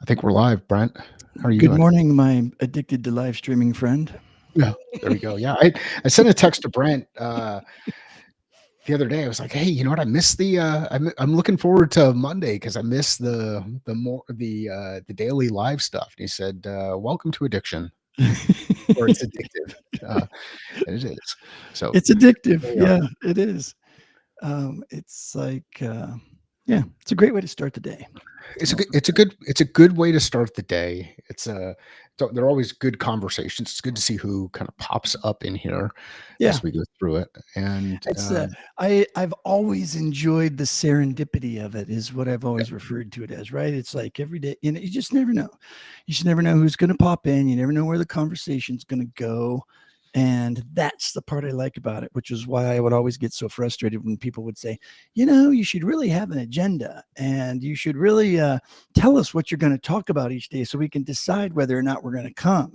I think we're live, Brent. How are you Good doing? morning, my addicted to live streaming friend. Yeah, there we go. Yeah, I sent a text to Brent the other day. I was like, "Hey, you know what? I missed I'm looking forward to Monday because I missed the daily live stuff." And he said, "Welcome to addiction, or it's addictive." Uh, and it is. So It's addictive. here we are. Yeah, it is. It's like, yeah, it's a great way to start the day. It's a Well, good it's a good way to start the day. They're always good conversations. It's good to see who kind of pops up in here yeah, as we go through it. And it's I've always enjoyed the serendipity of it. Is what I've yeah, always referred to it as. Right? It's like every day, you just never know. You just never know who's going to pop in. You never know where the conversation's going to go. And that's the part I like about it, which is why I would always get so frustrated when people would say, you should really have an agenda and you should really tell us what you're going to talk about each day so we can decide whether or not we're going to come.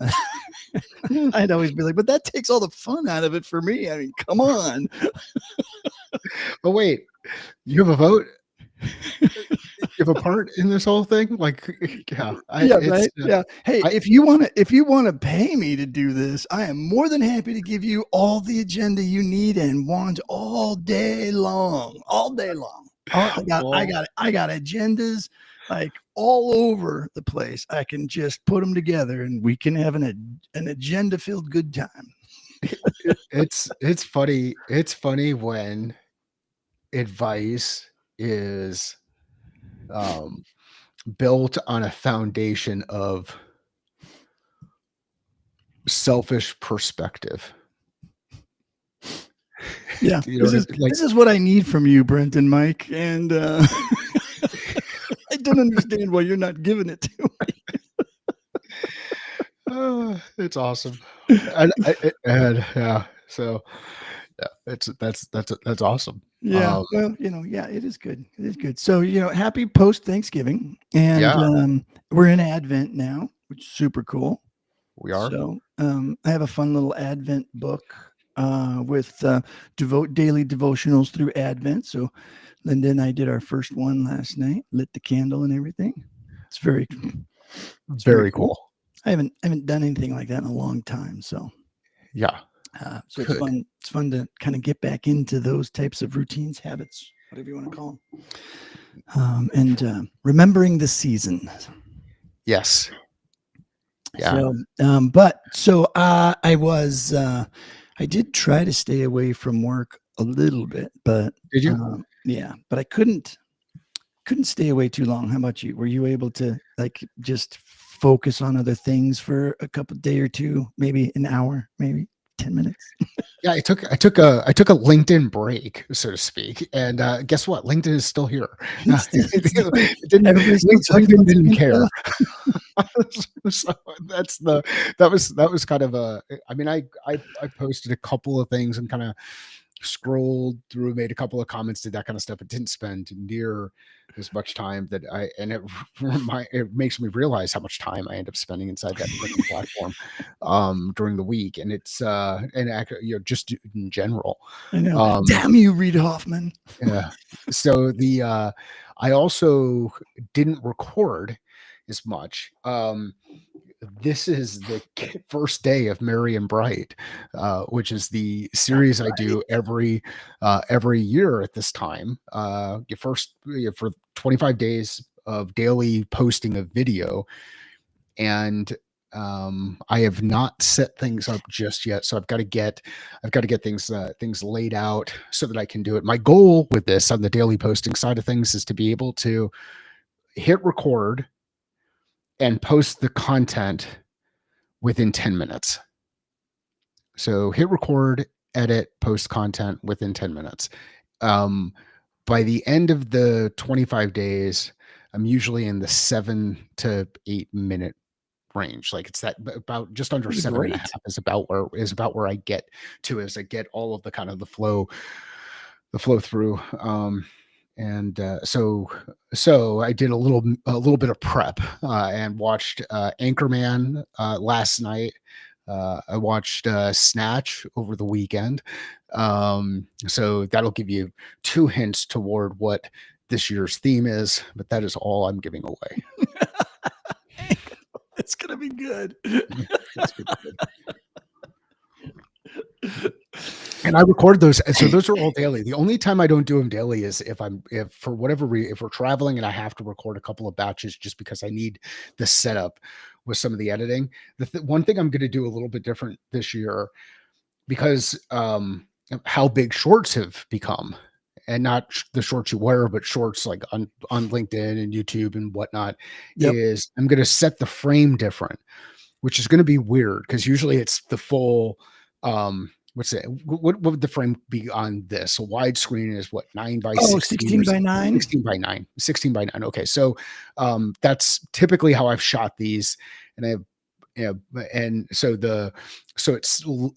I'd always be like, but that takes all the fun out of it for me. I mean, come on. oh wait, you have a vote? You have a part in this whole thing? Like, yeah, Yeah, right. Yeah. Hey, I if you want to pay me to do this, I am more than happy to give you all the agenda you need and want all day long. All day long. well, I got agendas like all over the place. I can just put them together and we can have an agenda filled good time. it's funny. It's funny when advice is um, built on a foundation of selfish perspective. Yeah. You know what I mean? Like, This is what I need from you, Brent and Mike. And I don't understand why you're not giving it to it's awesome. And yeah, so yeah, that's awesome. Yeah, well, yeah, it is good. It is good. So, happy post Thanksgiving, and Yeah, we're in Advent now, which is super cool. we are. So, I have a fun little Advent book with daily devotionals through Advent. So, Linda and I did our first one last night, lit the candle and everything. It's very Very cool. cool. I haven't done anything like that in a long time. So, Yeah, so it's good. fun. It's fun to kind of get back into those types of routines, habits, whatever you want to call them. And remembering the season. Yes. Yeah. I did try to stay away from work a little bit, but Did you? yeah, but I couldn't stay away too long. How about you? Were you able to like just focus on other things for a couple day or two, maybe an hour, maybe 10 minutes? Yeah, I took a LinkedIn break, so to speak, and guess what? LinkedIn is still here. It didn't. Everybody's still talking LinkedIn about the didn't same care. stuff. So that was kind of a. I mean, I posted a couple of things and kind of scrolled through, made a couple of comments, did that kind of stuff. It didn't spend near as much time that I and it makes me realize how much time I end up spending inside that freaking platform during the week. And it's just in general. I know. Um Damn you, Reed Hoffman. yeah. So I also didn't record as much. This is the first day of Merry and Bright, which is the series I do every year at this time. For 25 days of daily posting of video, and I have not set things up just yet. So I've got to get things laid out so that I can do it. My goal with this on the daily posting side of things is to be able to hit record and post the content within 10 minutes. So hit record, edit, post content within 10 minutes. Um, by the end of the 25 days, I'm usually in the 7 to 8 minute range. Like it's that about just under That's seven and a great. half is about where I get to as I get all of the kind of the flow through. And so I did a little bit of prep and watched Anchorman last night. I watched Snatch over the weekend. So that'll give you two hints toward what this year's theme is, but that is all I'm giving away. It's gonna be good. It's gonna be good. And I record those, so those are all daily. The only time I don't do them daily is if for whatever reason, if we're traveling and I have to record a couple of batches just because I need the setup with some of the editing. One thing I'm going to do a little bit different this year because how big shorts have become, and not the shorts you wear, but shorts like on LinkedIn and YouTube and whatnot, Yep. is I'm going to set the frame different, which is going to be weird because usually it's the full. What's it? What would the frame be on this? A widescreen is what, 9 by Oh, 16 or 16 by 9. 16 by 9, 16 by 9. Okay, so that's typically how I've shot these, and I have. Yeah, and so it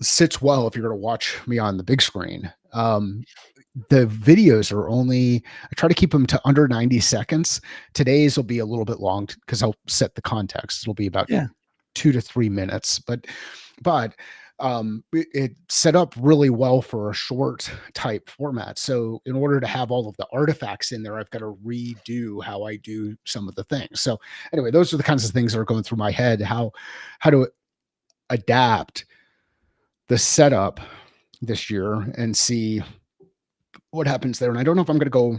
sits well if you're going to watch me on the big screen. The videos are only, I try to keep them to under 90 seconds. Today's will be a little bit long because I'll set the context. It'll be about Yeah. 2 to 3 minutes, but it set up really well for a short type format. So in order to have all of the artifacts in there, I've got to redo how I do some of the things. So anyway, those are the kinds of things that are going through my head, how to adapt the setup this year and see what happens there. And I don't know if I'm going to go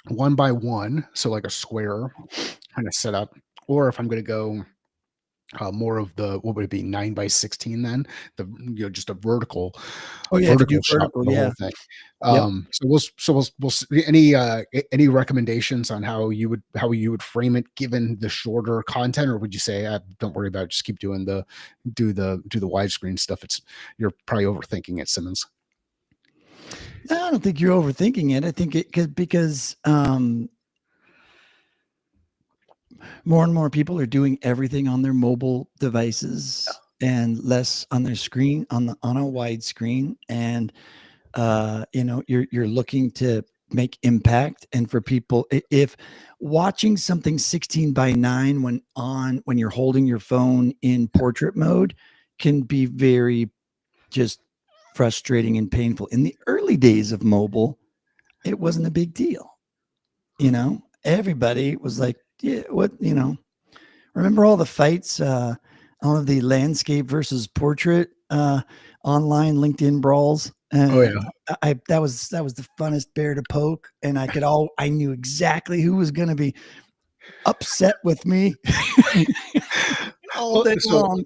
one by one, so like a square kind of setup, or if I'm going to go more of the, what would it be, 9 by 16 then, just a vertical Oh yeah, if you do shot vertical, for the yeah. whole thing. Yep. We'll see. Any recommendations on how you would frame it given the shorter content, or would you say don't worry about it, just keep doing the widescreen stuff? You're probably overthinking it, Simmons. No, I don't think you're overthinking it. I think because more and more people are doing everything on their mobile devices and less on their screen, on a wide screen. And you're looking to make impact. And for people, if watching something 16 by 9 when you're holding your phone in portrait mode can be very just frustrating and painful. In the early days of mobile, it wasn't a big deal. Everybody was like, yeah, what, remember all the fights, all of the landscape versus portrait online LinkedIn brawls. Oh yeah. That was the funnest bear to poke, and I knew exactly who was going to be upset with me all day long.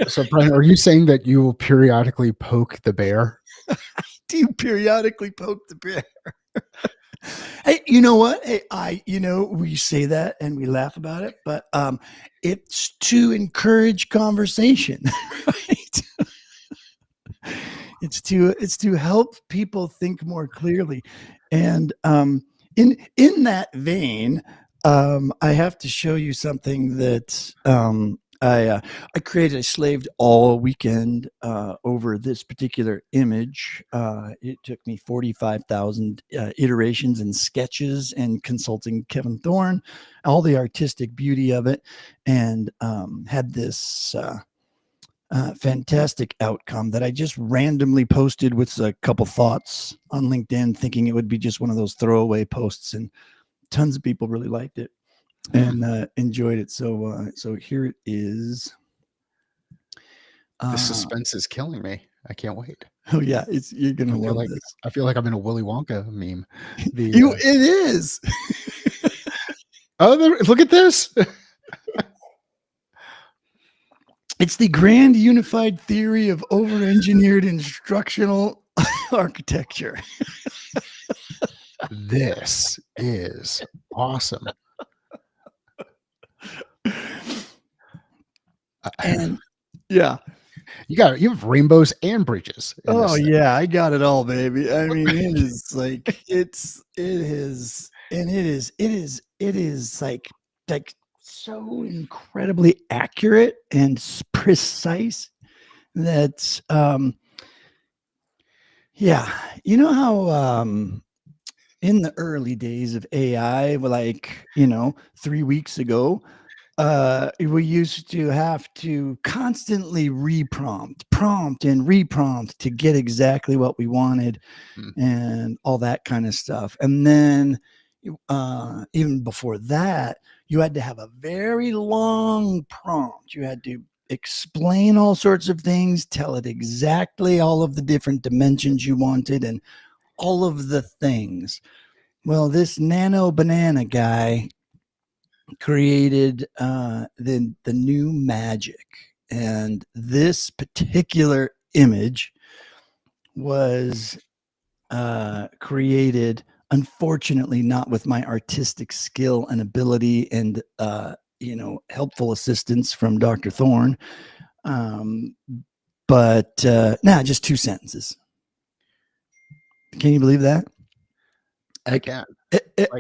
So Brian, are you saying that you will periodically poke the bear? Do you periodically poke the bear? Hey, you know what? Hey, we say that and we laugh about it, but it's to encourage conversation, right? It's to help people think more clearly. And in that vein, I have to show you something that I created. I slaved all weekend over this particular image. It took me 45,000 iterations and sketches and consulting Kevin Thorne, all the artistic beauty of it, and had this fantastic outcome that I just randomly posted with a couple thoughts on LinkedIn, thinking it would be just one of those throwaway posts, and tons of people really liked it and enjoyed it. So here it is. The suspense is killing me. I can't wait. Oh yeah, you're gonna love this. I feel like I'm in a Willy Wonka meme. It is. Oh, look at this. It's the grand unified theory of over-engineered instructional architecture. This is awesome. And yeah, you have rainbows and bridges. Oh yeah, I got it all, baby. I mean, it is like it is like so incredibly accurate and precise that yeah, you know how in the early days of AI, like 3 weeks ago, we used to have to constantly prompt and reprompt to get exactly what we wanted and all that kind of stuff. And then even before that, you had to have a very long prompt. You had to explain all sorts of things, tell it exactly all of the different dimensions you wanted, and all of the things. Well, this Nano Banana guy created the new magic, and this particular image was created, unfortunately, not with my artistic skill and ability and helpful assistance from Dr. Thorne. But just 2 sentences. Can you believe that? I can.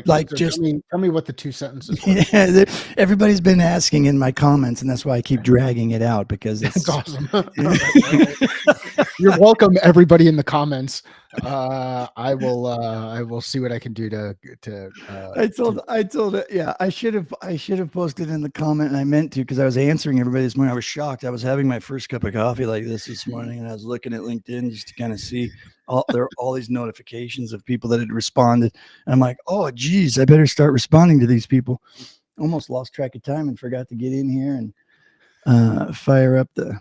Like So just tell me what the 2 sentences were. yeah, everybody's been asking in my comments, and that's why I keep dragging it out, because That's it's awesome. All right. Well, you're welcome, everybody in the comments. I will see what I can do to I told it. Yeah, I should have posted in the comment, and I meant to, because I was answering everybody this morning. I was shocked. I was having my first cup of coffee like this morning, and I was looking at LinkedIn just to kind of see all these notifications of people that had responded. And I'm like, oh, geez, I better start responding to these people. Almost lost track of time and forgot to get in here and fire up the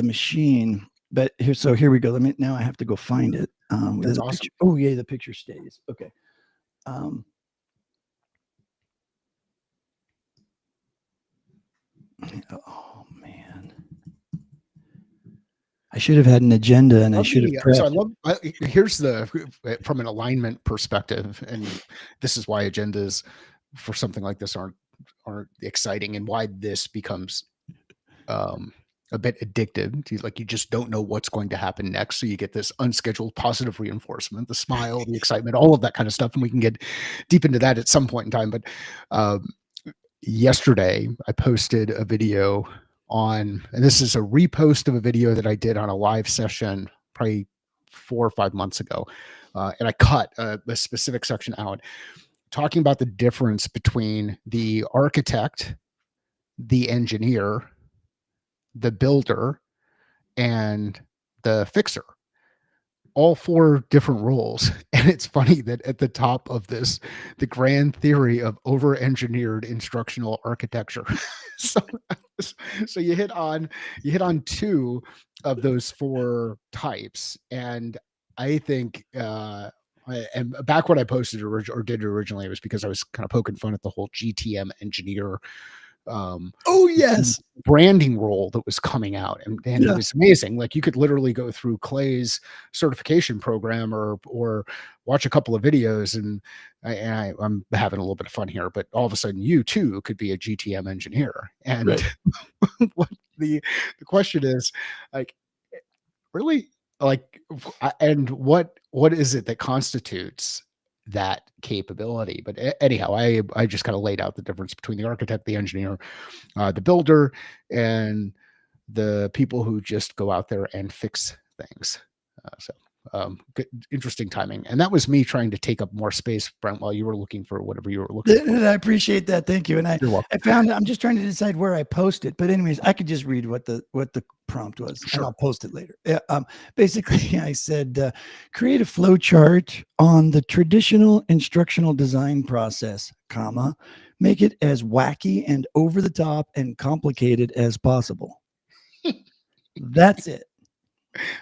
machine. But here we go. Now I have to go find it. That's the awesome. picture. Oh yeah, the picture stays. Okay. Oh man, I should have had an agenda, and I should have prepped. So here's from an alignment perspective, and this is why agendas for something like this aren't exciting, and why this becomes a bit addictive. Like, you just don't know what's going to happen next, so you get this unscheduled positive reinforcement, the smile, the excitement, all of that kind of stuff, and we can get deep into that at some point in time. But yesterday I posted a video and this is a repost of a video that I did on a live session probably 4 or 5 months ago, and I cut a specific section out talking about the difference between the architect, the engineer, the builder, and the fixer. All 4 different roles. And it's funny that at the top of this, the grand theory of over-engineered instructional architecture. so, so you hit on 2 of those 4 types. And I think and back when I posted or did originally, it was because I was kind of poking fun at the whole GTM engineer oh yes, branding role that was coming out, and yeah. it was amazing. Like, you could literally go through Clay's certification program or watch a couple of videos, and I'm having a little bit of fun here, but all of a sudden you too could be a GTM engineer. And right. What the question is, like, really, like, and what is it that constitutes that capability? But anyhow, I just kind of laid out the difference between the architect, the engineer, the builder, and the people who just go out there and fix things. Good, interesting timing. And that was me trying to take up more space, Brent, while you were looking for whatever you were looking for. I appreciate that. Thank you. And I found, I'm just trying to decide where I post it. But anyways, I could just read what the prompt was, sure, and I'll post it later. Basically, I said, create a flow chart on the traditional instructional design process, comma, make it as wacky and over the top and complicated as possible. That's it.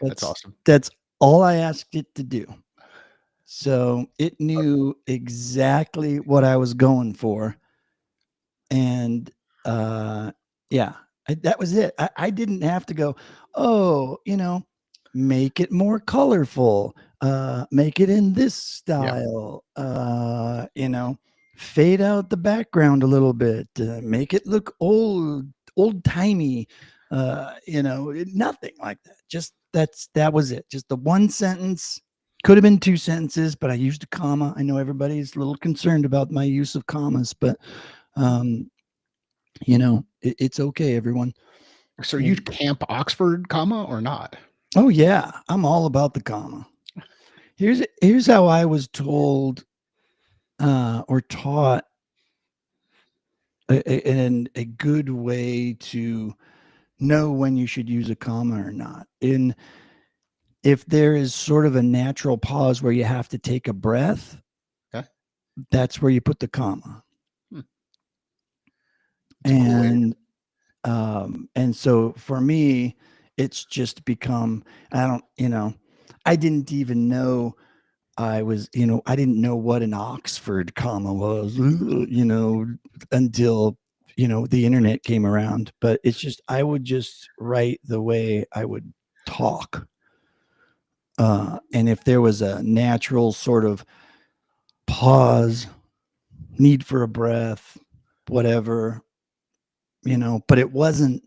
That's awesome. That's all I asked it to do. So it knew exactly what I was going for. And yeah, that was it. I didn't have to go, oh, make it more colorful, make it in this style, fade out the background a little bit, make it look old timey, nothing like that. Just that was it. Just the 1 sentence. Could have been 2 sentences, but I used a comma. I know everybody's a little concerned about my use of commas, but it's okay, everyone. So you camp Oxford comma or not? Oh yeah, I'm all about the comma. Here's how I was told or taught in a good way to know when you should use a comma or not. If there is sort of a natural pause where you have to take a breath, okay, that's where you put the comma. Hmm. It's a cool way to. And so for me, it's just become, I don't, I didn't even know I didn't know what an Oxford comma was, until, the internet came around. But it's just, I would just write the way I would talk. And if there was a natural sort of pause, need for a breath, whatever, but it wasn't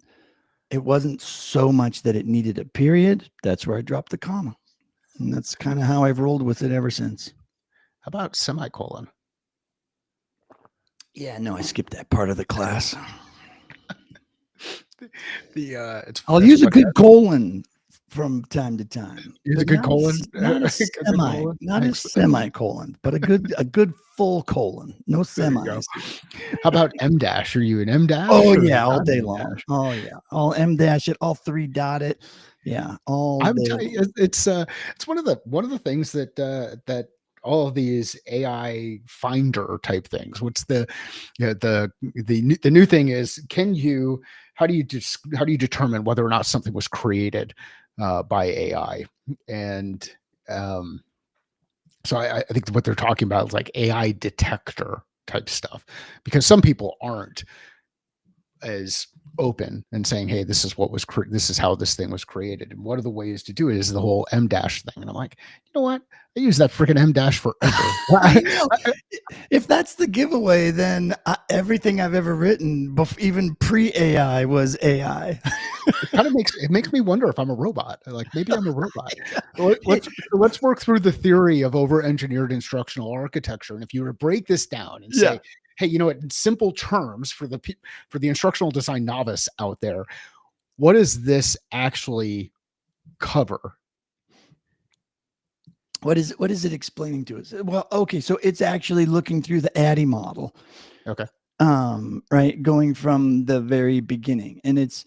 so much that it needed a period. That's where I dropped the comma. And that's kind of how I've rolled with it ever since. How about semicolon? Yeah, no, I skipped that part of the class. It's I'll that's use a funny. good colon from time to time, Use a but good not a, colon. not a A good semi, colon. not a Thanks. semicolon, but a good full colon, no There you go. semis. How about M dash? Are you an M Oh dash or are you yeah, all not an day M long. dash? Oh yeah, all M dash it, all three dot it. Yeah, all I'm day telling long. you, it's one of the things that all of these AI finder type things. What's the new thing is, how do you determine whether or not something was created by AI? And um, so I think what they're talking about is like AI detector type stuff, because some people aren't as open and saying, "Hey, this is how this thing was created." And one of the ways to do it is the whole M dash thing. And I'm like, you know what? I use that freaking M dash forever. I know. If that's the giveaway, then everything I've ever written, even pre AI, was AI. It makes me wonder if I'm a robot. Like maybe I'm a robot. Let's work through the theory of over engineered instructional architecture. And if you were to break this down and Yeah. say, hey, in simple terms for the instructional design novice out there, what does this actually cover? What is it explaining to us? Well, okay, so it's actually looking through the ADDIE model, Okay. right, going from the very beginning, and it's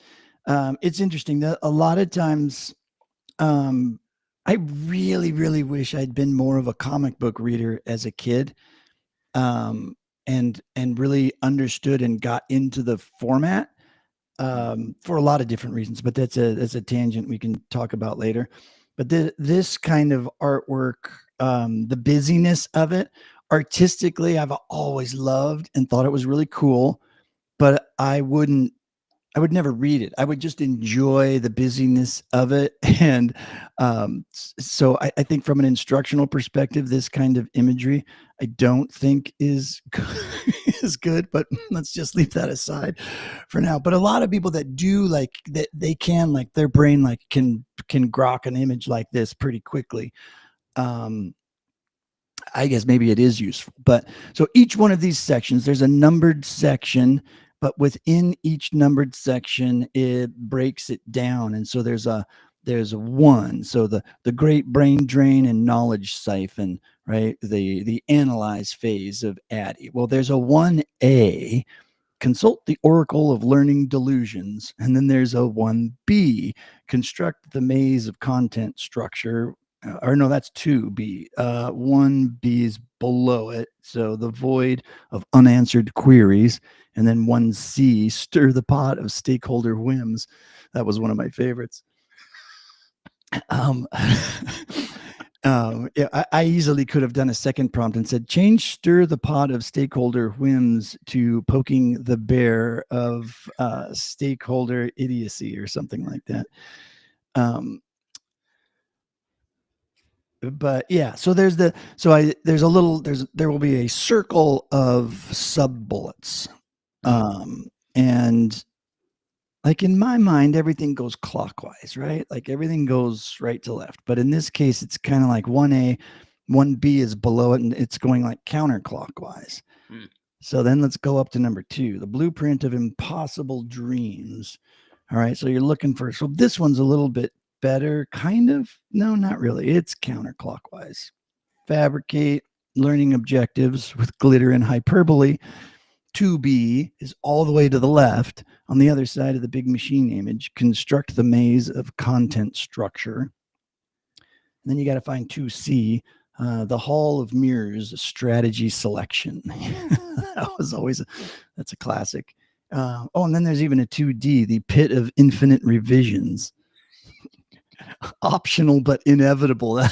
interesting that a lot of times, um, I really, really wish I'd been more of a comic book reader as a kid, um, and really understood and got into the format, for a lot of different reasons, but that's a tangent we can talk about later. But this kind of artwork, the busyness of it, artistically, I've always loved and thought it was really cool, but I would never read it. I would just enjoy the busyness of it. And so I think from an instructional perspective, this kind of imagery, I don't think is is good, but let's just leave that aside for now. But a lot of people that do like that, they can, like, their brain like can grok an image like this pretty quickly. Um, I guess maybe it is useful. But so each one of these sections, there's a numbered section, but within each numbered section, it breaks it down. And so there's a one. So the great brain drain and knowledge siphon, right? The analyze phase of ADDIE. Well, there's a 1A, consult the oracle of learning delusions. And then there's a 1B, construct the maze of content structure. Or no, that's 2B. 1B is below it. So the void of unanswered queries. And then 1C, stir the pot of stakeholder whims. That was one of my favorites. Um, yeah, I easily could have done a second prompt and said, change stir the pot of stakeholder whims to poking the bear of stakeholder idiocy or something like that. But yeah, so there will be a circle of sub bullets. And like in my mind, everything goes clockwise, right? Like everything goes right to left. But in this case, it's kind of like 1A, 1B is below it, and it's going like counterclockwise. Mm. So then let's go up to number 2, the blueprint of impossible dreams. All right. So you're looking for, so this one's a little bit better, kind of. No, not really. It's counterclockwise. Fabricate learning objectives with glitter and hyperbole. 2B is all the way to the left on the other side of the big machine image. Construct the maze of content structure. And then you got to find 2C, The Hall of Mirrors strategy selection. That was always that's a classic. Oh, and then there's even a 2D, the Pit of Infinite Revisions. Optional but inevitable.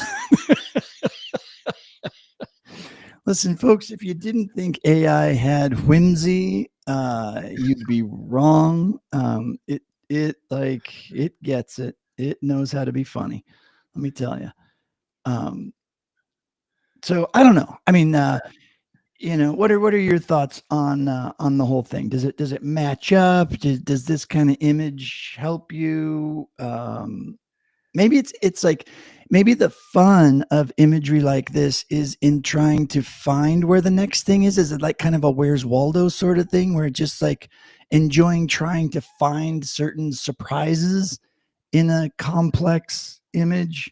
Listen, folks, if you didn't think AI had whimsy, you'd be wrong. It gets it. It knows how to be funny. Let me tell you. So I don't know. I mean, what are your thoughts on the whole thing? Does it match up? Does this kind of image help you? Maybe it's like maybe the fun of imagery like this is in trying to find where the next thing is. Is it like kind of a Where's Waldo sort of thing where it's just like enjoying trying to find certain surprises in a complex image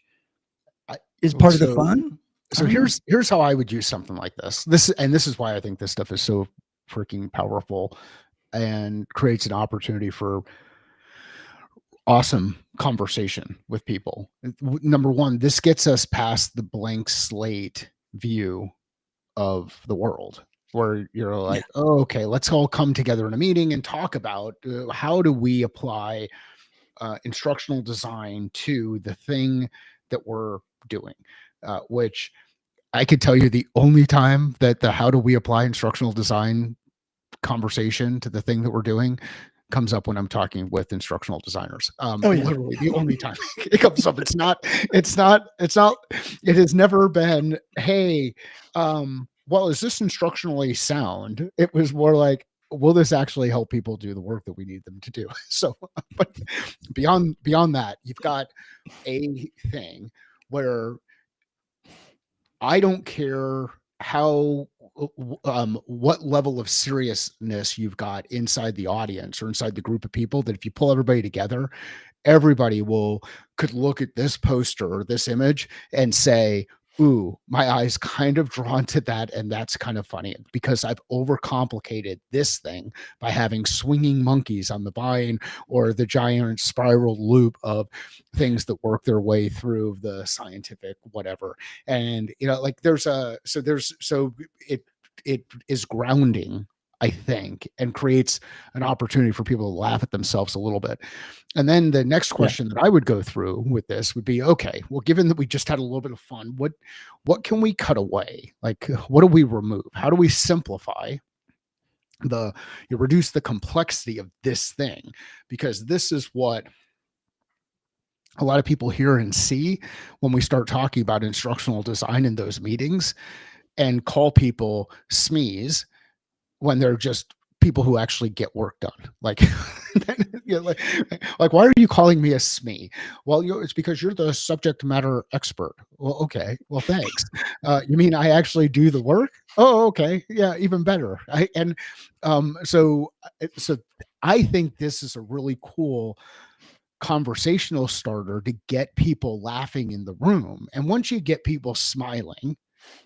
is part of the fun? So here's how I would use something like this. This is why I think this stuff is so freaking powerful and creates an opportunity for awesome conversation with people. Number one, this gets us past the blank slate view of the world where you're like, oh, okay, let's all come together in a meeting and talk about how do we apply instructional design to the thing that we're doing, which I could tell you the only time that the how do we apply instructional design conversation to the thing that we're doing comes up when I'm talking with instructional designers. Literally the only time it comes up. It has never been, hey, well, is this instructionally sound? It was more like, will this actually help people do the work that we need them to do? So, but beyond that, you've got a thing where I don't care how what level of seriousness you've got inside the audience or inside the group of people, that if you pull everybody together, everybody could look at this poster or this image and say, ooh, my eye's kind of drawn to that, and that's kind of funny because I've overcomplicated this thing by having swinging monkeys on the vine or the giant spiral loop of things that work their way through the scientific whatever. And like it is grounding, I think, and creates an opportunity for people to laugh at themselves a little bit. And then the next question that I would go through with this would be, okay, well, given that we just had a little bit of fun, what can we cut away? Like, what do we remove? How do we simplify you reduce the complexity of this thing? Because this is what a lot of people hear and see when we start talking about instructional design in those meetings, and call people SMEs when they're just people who actually get work done. Like, like, why are you calling me a SME? Well, it's because you're the subject matter expert. Well, okay. Well, thanks. You mean I actually do the work? Oh, okay. Yeah, even better. So I think this is a really cool conversational starter to get people laughing in the room. And once you get people smiling,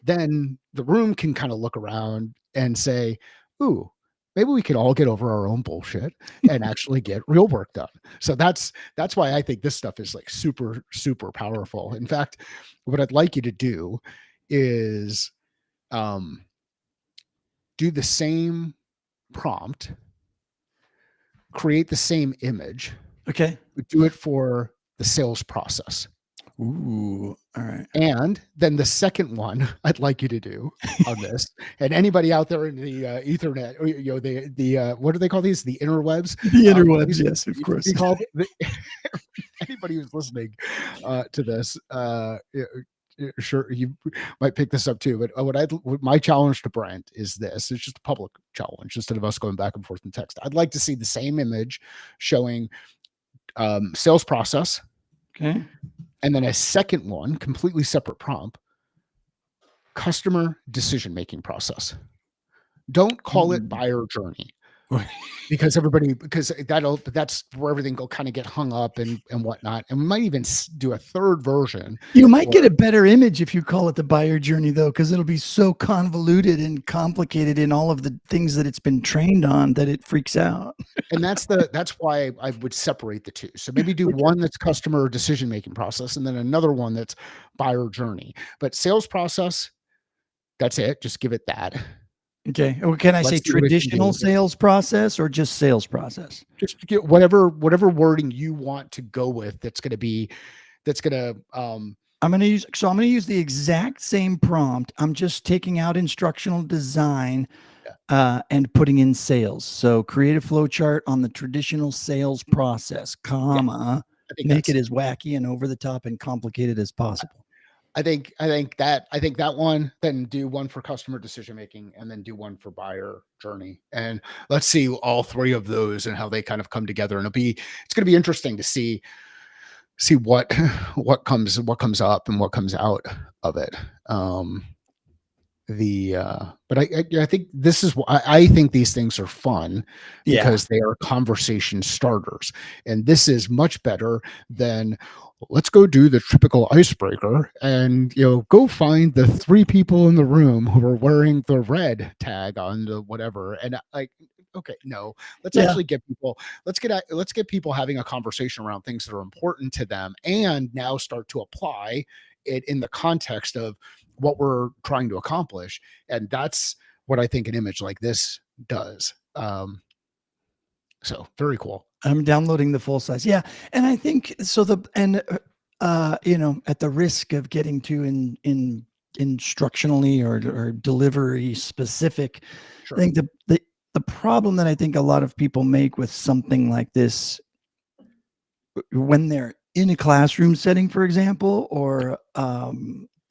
then the room can kind of look around and say, ooh, maybe we could all get over our own bullshit and actually get real work done. So that's why I think this stuff is like super, super powerful. In fact, what I'd like you to do is do the same prompt, create the same image. Okay. Do it for the sales process. Ooh, all right. And then the second one I'd like you to do on this, and anybody out there in the Ethernet, or, the what do they call these? The interwebs. The interwebs, yes, of course. Anybody who's listening to this, sure, you might pick this up too. But my challenge to Brent is this: it's just a public challenge instead of us going back and forth in text. I'd like to see the same image showing sales process. Okay. And then a second one, completely separate prompt, customer decision-making process. Don't call it buyer journey. because that's where everything will kind of get hung up and whatnot. And we might even do a third version You might where get a better image if you call it the buyer journey, though, because it'll be so convoluted and complicated in all of the things that it's been trained on that it freaks out. and that's why I would separate the two. So maybe do Okay. one that's customer decision making process, and then another one that's buyer journey. But sales process, that's it. Just give it that. Okay. Or can I say Let's see what it can traditional do. sales process or just sales process? Just get whatever wording you want to go with. That's gonna I'm going to use the exact same prompt. I'm just taking out instructional design yeah, and putting in sales. So create a flow chart on the traditional sales process, yeah. comma, I think make that's it as wacky and over the top and complicated as possible. I think that one, then do one for customer decision making, and then do one for buyer journey. And let's see all three of those and how they kind of come together. And it's going to be interesting to see what what comes up and what comes out of it. But I think this is I think these things are fun Yeah. because they are conversation starters, and this is much better than let's go do the typical icebreaker and go find the three people in the room who are wearing the red tag on the whatever. And like, okay, no, let's Yeah. actually get people, let's get people having a conversation around things that are important to them, and now start to apply it in the context of what we're trying to accomplish. And that's what I think an image like this does. So very cool. I'm downloading the full size. Yeah. And I think so at the risk of getting too in instructionally or delivery specific, I Sure. think the problem that I think a lot of people make with something like this when they're in a classroom setting, for example, or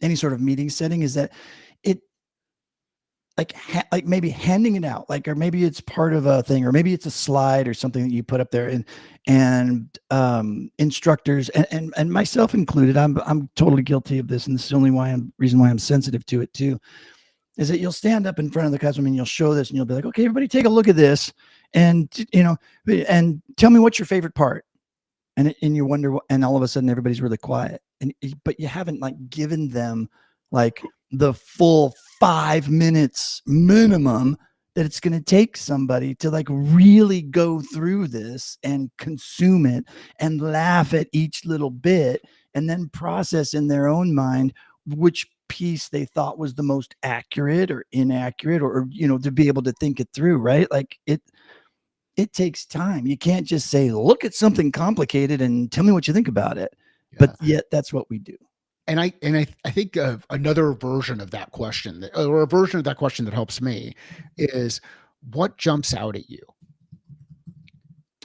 any sort of meeting setting, is that it like maybe handing it out, like, or maybe it's part of a thing, or maybe it's a slide or something that you put up there, and instructors and myself included, I'm totally guilty of this, and this is the only reason why I'm sensitive to it too, is that you'll stand up in front of the classroom and you'll show this and you'll be like, okay, everybody take a look at this, and and tell me what's your favorite part, and you wonder, and all of a sudden everybody's really quiet, but you haven't like given them like the full 5 minutes minimum that it's going to take somebody to like really go through this and consume it and laugh at each little bit and then process in their own mind which piece they thought was the most accurate or inaccurate, or to be able to think it through, right? Like it takes time. You can't just say, look at something complicated and tell me what you think about it. But Yeah. yet that's what we do. I think another version of that question or a version of that question that helps me is what jumps out at you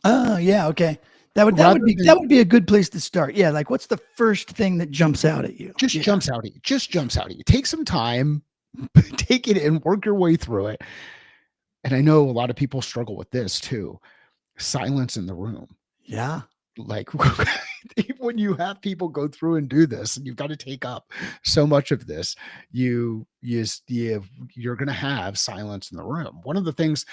Oh, yeah. Okay. rather That than would be a good place to start. Yeah. Like what's the first thing that jumps out at you? just Yeah. jumps out at you. Just jumps out at you. Take some time, take it and work your way through it. And I know a lot of people struggle with this too. Silence in the room. Yeah. Like when you have people go through and do this, and you've got to take up so much of this, you're going to have silence in the room. One of the things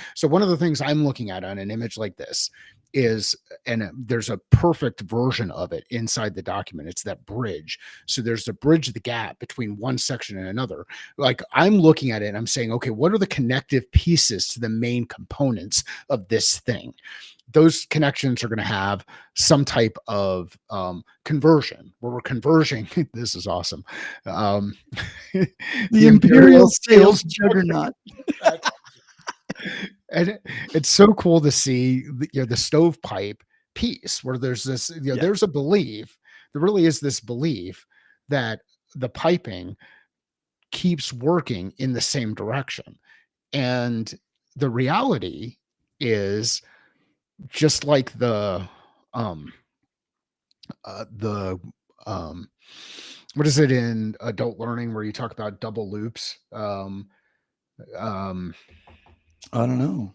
I'm looking at on an image like this is, and there's a perfect version of it inside the document. It's that bridge. So there's a bridge, the gap between one section and another. Like I'm looking at it and I'm saying, okay, what are the connective pieces to the main components of this thing? Those connections are going to have some type of conversion where we're converging. This is awesome. Um, The the imperial imperial sales sales juggernaut. that's, and it's so cool to see the stovepipe piece where there's this Yeah. there's a belief, there really is this belief that the piping keeps working in the same direction, and the reality is just like um the um what is it in adult learning where you talk about double loops? um I don't know.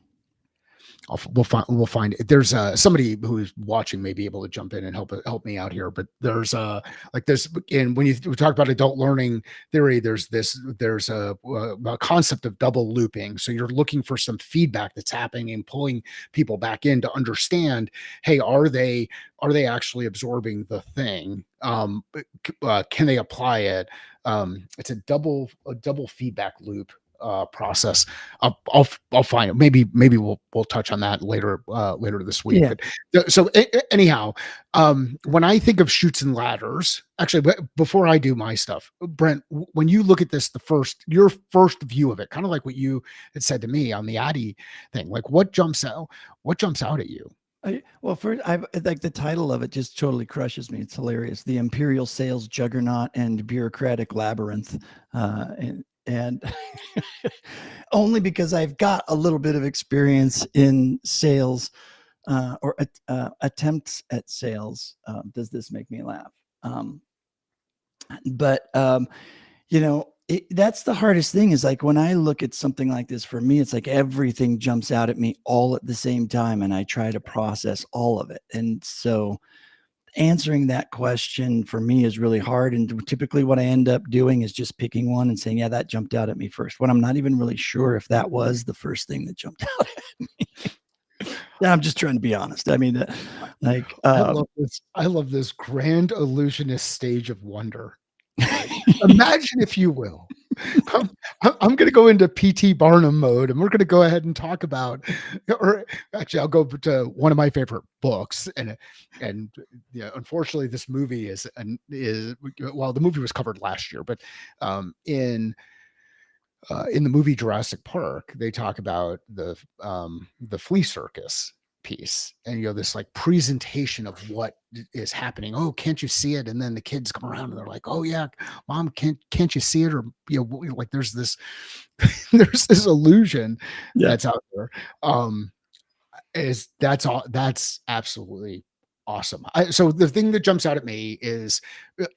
we'll find it. There's somebody who's watching may be able to jump in and help me out here. But there's like this, and when we talk about adult learning theory, there's a concept of double looping. So you're looking for some feedback that's happening and pulling people back in to understand, hey, are they actually absorbing the thing? Can they apply it? It's a double feedback loop process. I'll find it. Maybe we'll touch on that later this week. Yeah. But so anyhow, when I think of shoots and ladders, actually, before I do my stuff, Brent, when you look at this, your first view of it, kind of like what you had said to me on the Addy thing, like what jumps out? What jumps out at you? Well, first, I like the title of it just totally crushes me. It's hilarious. The Imperial Sales Juggernaut and Bureaucratic Labyrinth. And only because I've got a little bit of experience in sales or attempts at sales does this make me laugh. But that's the hardest thing is like when I look at something like this for me, it's like everything jumps out at me all at the same time and I try to process all of it. And so answering that question for me is really hard. And typically what I end up doing is just picking one and saying, yeah, that jumped out at me first, when I'm not even really sure if that was the first thing that jumped out at me. Yeah, I'm just trying to be honest. I mean, I love this grand illusionist stage of wonder. Imagine, if you will. I'm, I'm going to go into PT Barnum mode, and we're going to go ahead and talk about, or actually, I'll go to one of my favorite books, and yeah, unfortunately, this movie is well, the movie was covered last year, but in the movie Jurassic Park, they talk about the flea circus piece, and this like presentation of what is happening. Oh, can't you see it? And then the kids come around and they're like, oh yeah, mom, can't you see it? Or like there's this there's this illusion yeah. that's out there. That's absolutely awesome. So the thing that jumps out at me is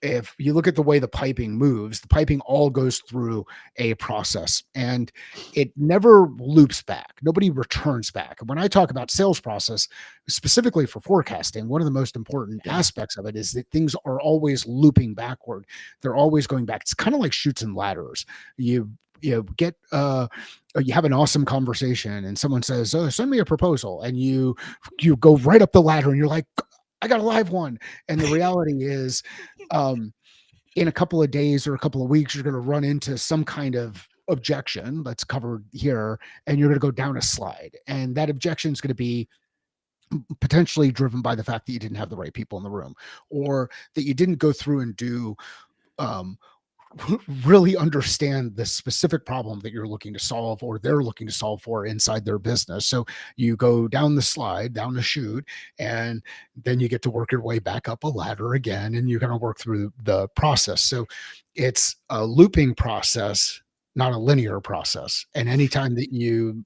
if you look at the way the piping moves, the piping all goes through a process and it never loops back. Nobody returns back. And when I talk about sales process, specifically for forecasting, one of the most important aspects of it is that things are always looping backward. They're always going back. It's kind of like chutes and ladders. You get you have an awesome conversation and someone says, oh, send me a proposal, and you go right up the ladder and you're like, I got a live one. And the reality is in a couple of days or a couple of weeks, you're going to run into some kind of objection that's covered here, and you're going to go down a slide, and that objection is going to be potentially driven by the fact that you didn't have the right people in the room, or that you didn't go through and do um, really understand the specific problem that you're looking to solve or they're looking to solve for inside their business. So you go down the slide, down the chute, and then you get to work your way back up a ladder again, and you're going to work through the process. So it's a looping process, not a linear process. And anytime that you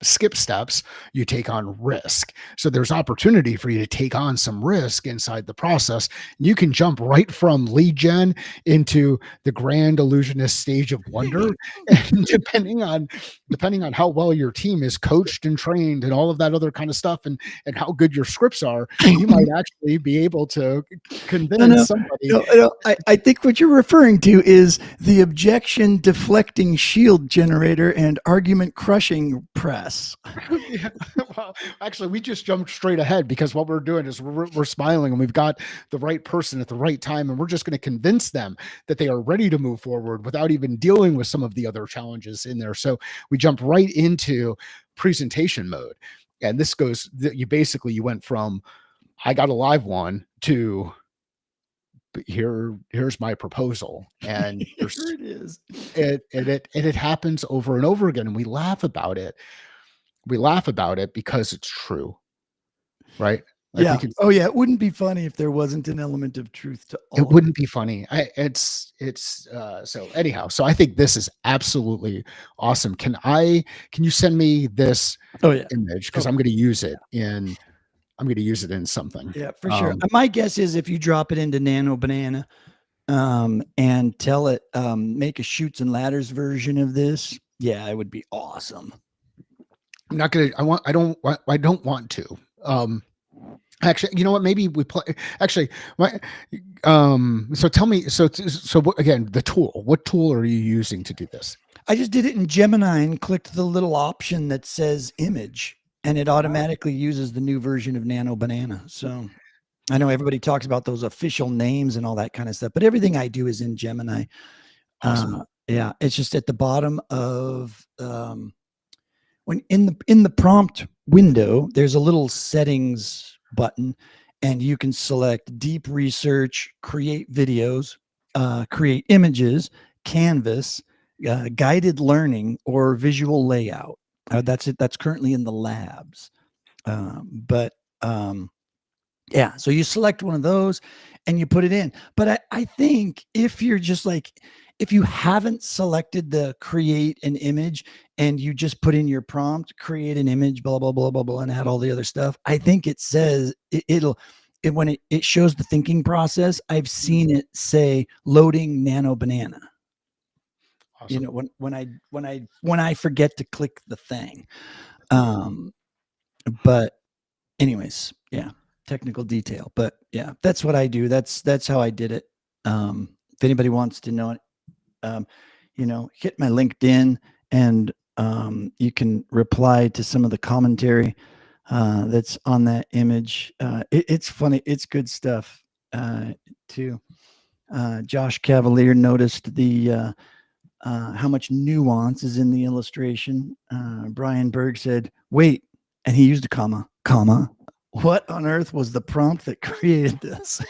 skip steps, you take on risk. So there's opportunity for you to take on some risk inside the process. You can jump right from lead gen into the grand illusionist stage of wonder. And depending on how well your team is coached and trained and all of that other kind of stuff, and how good your scripts are, you might actually be able to convince somebody. I think what you're referring to is the objection deflecting shield generator and argument crushing press. Yeah. Well, actually, we just jumped straight ahead because what we're doing is we're smiling and we've got the right person at the right time, and we're just going to convince them that they are ready to move forward without even dealing with some of the other challenges in there. So we jump right into presentation mode, and this goes. You went from I got a live one to here's my proposal, and Here it is. it happens over and over again, and we laugh about it. We laugh about it because it's true, right? Like we Yeah. can. Oh, yeah. It wouldn't be funny if there wasn't an element of truth to all It of wouldn't be funny. So anyhow. So I think this is absolutely awesome. Can you send me this it. Oh, yeah. image, because I'm going to use it in something. Yeah, for sure. My guess is if you drop it into Nano Banana and tell it make a shoots and ladders version of this, yeah, it would be awesome. I'm not gonna. I don't want to. Um, Actually, you know what? Maybe we play. Actually, my So tell me. Again, the tool. What tool are you using to do this? I just did it in Gemini and clicked the little option that says image, and it automatically uses the new version of Nano Banana. So I know everybody talks about those official names and all that kind of stuff, but everything I do is in Gemini. Awesome. Yeah, it's just at the bottom of when in the prompt window, there's a little settings button, and you can select deep research, create videos, create images, canvas, guided learning, or visual layout. That's it. That's currently in the labs. But yeah, so you select one of those and you put it in. But I think if you're just like, if you haven't selected the create an image and you just put in your prompt, create an image, blah, blah, blah, blah, blah, and add all the other stuff, I think it says when it shows the thinking process, I've seen it say loading Nano Banana. You Awesome. know, when I forget to click the thing. Um, but anyways, yeah, technical detail, but yeah, that's what I do. That's how I did it. If anybody wants to know it, um, hit my LinkedIn, and you can reply to some of the commentary that's on that image. It's funny. It's good stuff too. Josh Cavalier noticed the how much nuance is in the illustration. Brian Berg said, "Wait," and he used a comma. What on earth was the prompt that created this?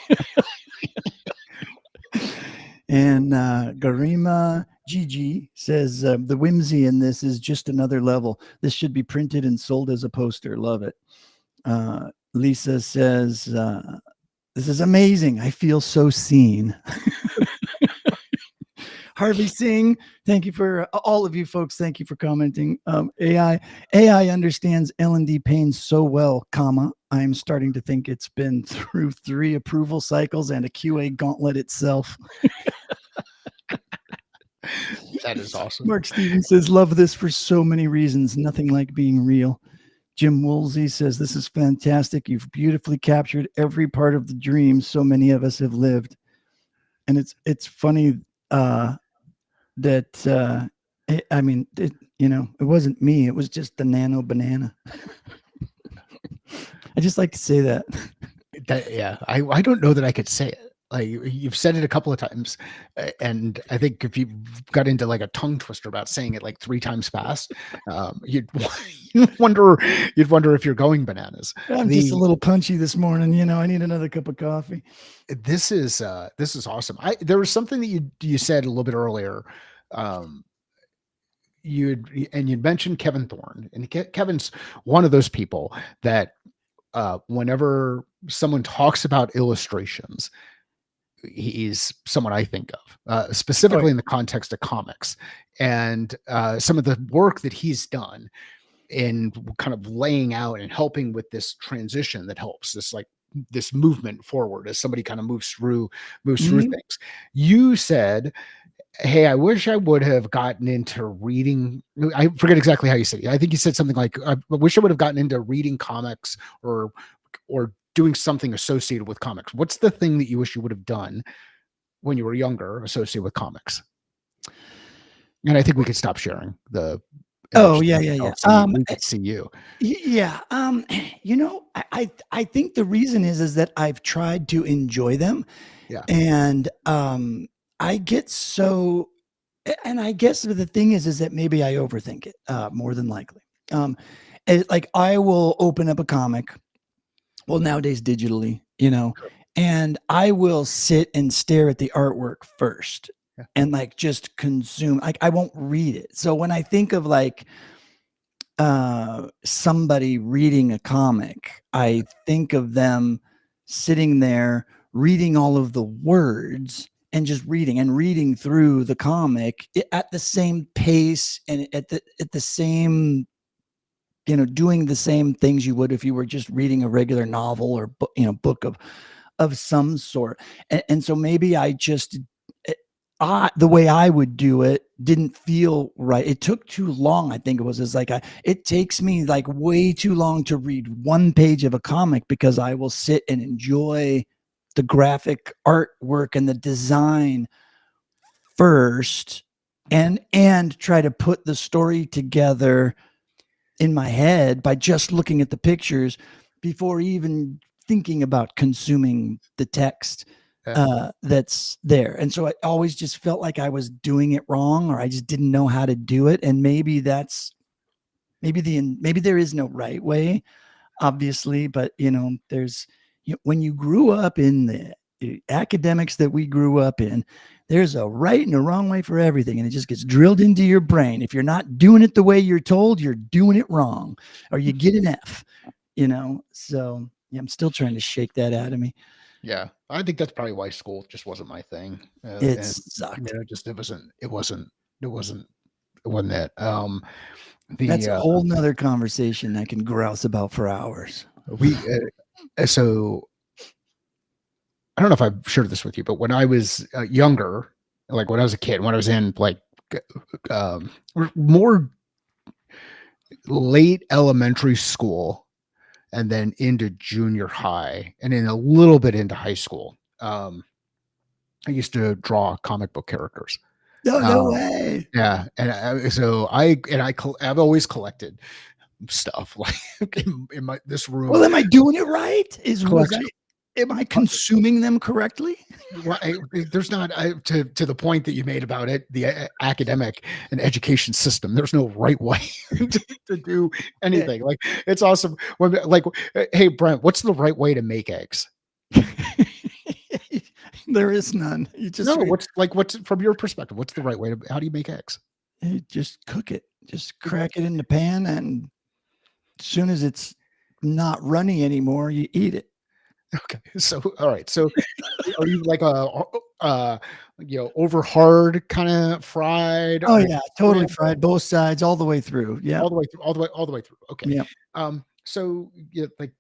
And Garima Gigi says the whimsy in this is just another level. This should be printed and sold as a poster. Love it. Lisa says this is amazing. I feel so seen. Harvey Singh, thank you for all of you folks. Thank you for commenting. AI understands L&D pain so well, comma. I'm starting to think it's been through 3 approval cycles and a QA gauntlet itself. That is awesome. Mark Stevens says, love this for so many reasons. Nothing like being real. Jim Woolsey says, this is fantastic. You've beautifully captured every part of the dream so many of us have lived. And it's funny that I mean, it wasn't me. It was just the Nano Banana. I just like to say that. Yeah, I don't know that I could say it. Like you've said it a couple of times, and I think if you got into like a tongue twister about saying it like 3 times fast, you'd you'd wonder if you're going bananas. I'm just a little punchy this morning. I need another cup of coffee. This is awesome. There was something that you said a little bit earlier. You'd mentioned Kevin Thorne, and Kevin's one of those people that whenever someone talks about illustrations, he's someone I think of, specifically in the context of comics, and some of the work that he's done in kind of laying out and helping with this transition that helps this movement forward as somebody kind of moves through things. You said, hey, I wish I would have gotten into reading. I forget exactly how you said it. I think you said something like, I wish I would have gotten into reading comics or doing something associated with comics. What's the thing that you wish you would have done when you were younger associated with comics? And I think we could stop sharing the Oh, yeah. We could see you. Yeah. I think the reason is that I've tried to enjoy them. Yeah. And I get so, and I guess the thing is that maybe I overthink it more than likely. Like I will open up a comic, well, nowadays digitally, and I will sit and stare at the artwork first. Yeah. And like just consume, like I won't read it. So when I think of like somebody reading a comic, I think of them sitting there reading all of the words and just reading through the comic at the same pace and at the same, doing the same things you would if you were just reading a regular novel or book of some sort. And so maybe I just the way I would do it didn't feel right. It took too long. I think it was. It's like it takes me like way too long to read one page of a comic because I will sit and enjoy the graphic artwork and the design first, and try to put the story together in my head by just looking at the pictures before even thinking about consuming the text Yeah. that's there. And so I always just felt like I was doing it wrong, or I just didn't know how to do it. And maybe maybe there is no right way, obviously, but there's when you grew up in the academics that we grew up in, there's a right and a wrong way for everything, and it just gets drilled into your brain. If you're not doing it the way you're told, you're doing it wrong, or you get an F. So yeah, I'm still trying to shake that out of me. Yeah, I think that's probably why school just wasn't my thing, It and sucked. just it wasn't it. That's The a whole nother conversation I can grouse about for hours. we so I don't know if I've shared this with you, but when I was younger, like when I was a kid, when I was in like um, more late elementary school, and then into junior high, and then a little bit into high school. I used to draw comic book characters. No, no Um, way. yeah, and I've always collected stuff like in my this room Well, am I doing it right? collection. Am I consuming them correctly? Well, there's not to the point that you made about it, the academic and education system. There's no right way to do Yeah. anything. Like it's awesome when hey Brent, what's the right way to make eggs? There is none. No, what's from your perspective? What's the right way to? How do you make eggs? You just cook it. Just crack it in the pan, and as soon as it's not runny anymore, you eat it. Okay, so all right, so are you like uh over hard kind of fried Oh or yeah, totally scrambled fried, both sides, all the way through. Yeah, all the way through, all the way through? Okay, yeah. so yeah, like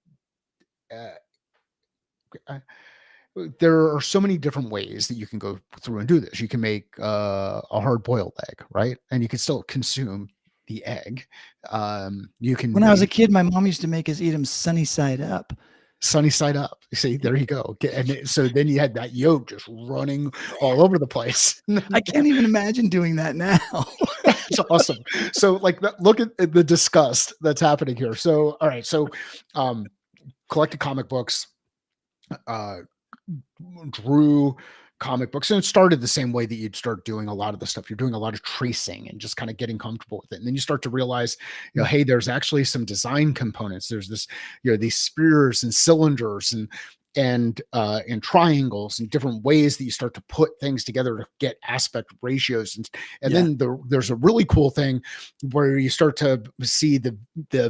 uh, uh, there are so many different ways that you can go through and do this. You can make a hard boiled egg, right? And you can still consume the egg. You can When I was a make kid, my mom used to make us eat them sunny side up. sunny side up. See, there you go. So then you had that yolk just running all over the place. I can't even imagine doing that now. That's awesome. So like look at the disgust that's happening here. So all right, so um collected comic books, uh drew comic books, and it started the same way that you'd start doing a lot of the stuff. You're doing a lot of tracing and just kind of getting comfortable with it, and then you start to realize, Yeah, hey, there's actually some design components. There's this, these spheres and cylinders and triangles and different ways that you start to put things together to get aspect ratios, and yeah, then there's a really cool thing where you start to see the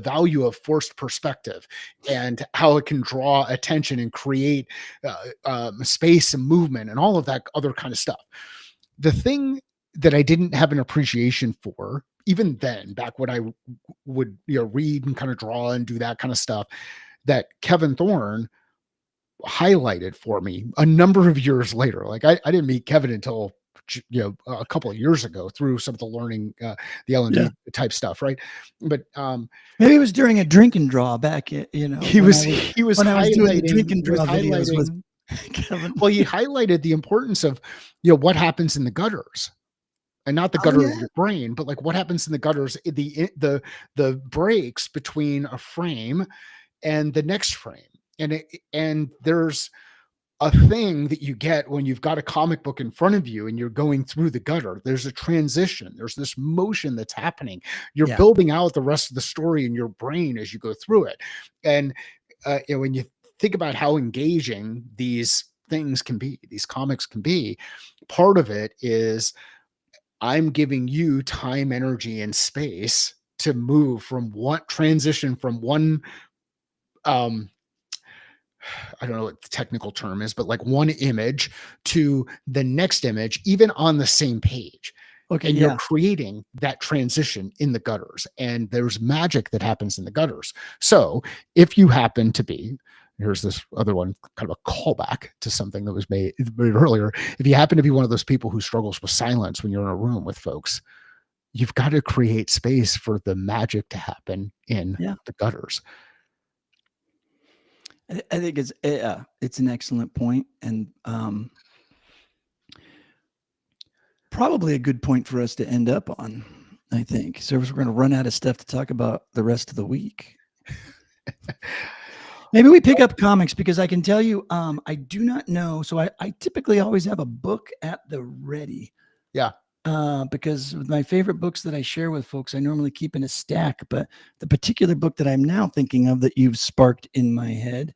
value of forced perspective and how it can draw attention and create space and movement and all of that other kind of stuff. The thing that I didn't have an appreciation for, even then, back when I would read and kind of draw and do that kind of stuff, that Kevin Thorne highlighted for me a number of years later. Like I didn't meet Kevin until a couple of years ago through some of the learning, the yeah. L&D type stuff, right? But Maybe it was during a drink and draw back, he was he was when I was doing the drink highlighting and he was draw videos with highlighting Kevin. well, he highlighted the importance of what happens in the gutters, and not the Oh gutter yeah, of your brain, but like what happens in the gutters, the breaks between a frame and the next frame. And there's a thing that you get when you've got a comic book in front of you and you're going through the gutter. There's a transition, there's this motion that's happening. You're yeah, building out the rest of the story in your brain as you go through it. And when you think about how engaging these things can be, these comics can be, part of it is I'm giving you time, energy, and space to move from what transition from one um I don't know what the technical term is, but like one image to the next image, even on the same page. okay, And you're yeah, creating that transition in the gutters. And there's magic that happens in the gutters. So if you happen to be here's this other one, kind of a callback to something that was made earlier. If you happen to be one of those people who struggles with silence when you're in a room with folks, you've got to create space for the magic to happen in the gutters. I think it's an excellent point, and probably a good point for us to end up on. I think so. We're going to run out of stuff to talk about the rest of the week. Maybe we pick up comics, because I can tell you, I do not know. So I typically always have a book at the ready. Yeah. Because my favorite books that I share with folks, I normally keep in a stack. But the particular book that I'm now thinking of that you've sparked in my head,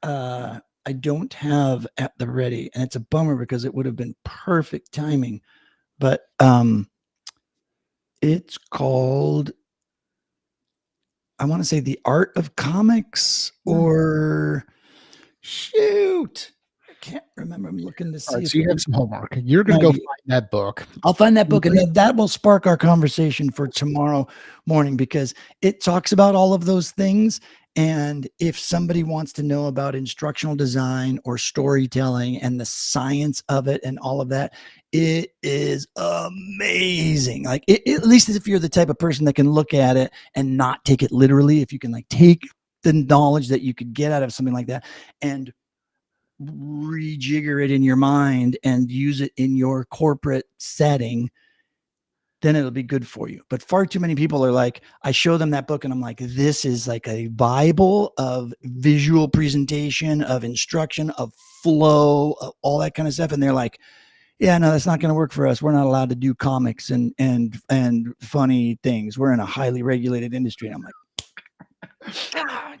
I don't have at the ready, and it's a bummer because it would have been perfect timing. But it's called, I want to say, The Art of Comics, or shoot, I can't remember. I'm looking to see. All right, so you have some homework. You're going to go find that book. I'll find that book, and that will spark our conversation for tomorrow morning, because it talks about all of those things. And if somebody wants to know about instructional design or storytelling and the science of it and all of that, it is amazing. Like, at least if you're the type of person that can look at it and not take it literally, if you can like take the knowledge that you could get out of something like that and rejigger it in your mind and use it in your corporate setting, then it'll be good for you. But far too many people are like, I show them that book and I'm like, this is like a Bible of visual presentation, of instruction, of flow, of all that kind of stuff. And they're like, yeah, no, that's not going to work for us. We're not allowed to do comics and funny things. We're in a highly regulated industry. And I'm like, God,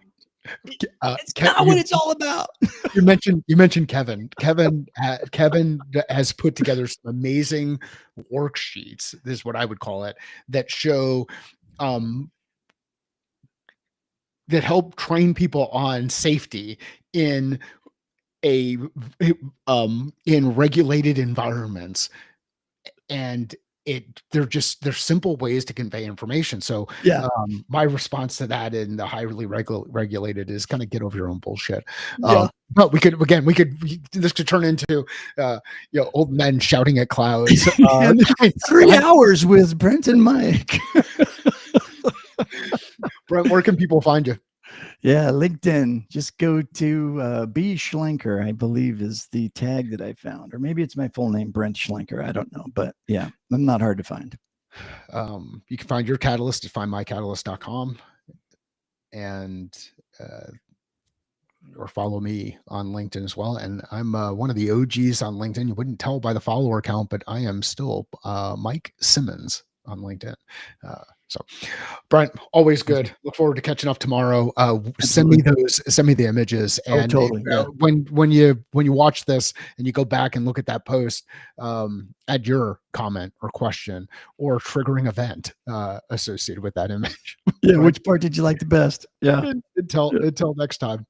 it's not what it's all about. You mentioned Kevin. Kevin has put together some amazing worksheets. This is what I would call it, that show that help train people on safety in regulated environments. And they're simple ways to convey information. So my response to that in the highly regulated is kind of get over your own bullshit. But this could turn into old men shouting at clouds. 3 hours with Brent and Mike. Brent, where can people find you? Yeah, LinkedIn. Just go to B. Schlenker, I believe is the tag that I found. Or maybe it's my full name, Brent Schlenker. I don't know. But yeah, I'm not hard to find. You can find your catalyst at findmycatalyst.com, and or follow me on LinkedIn as well. And I'm one of the OGs on LinkedIn. You wouldn't tell by the follower count, but I am still Mike Simmons on LinkedIn. So Brent, always good. Look forward to catching up tomorrow. Send me the images. And totally. When you watch this and you go back and look at that post, add your comment or question or triggering event associated with that image. Yeah. Which part did you like the best? Yeah. Until next time.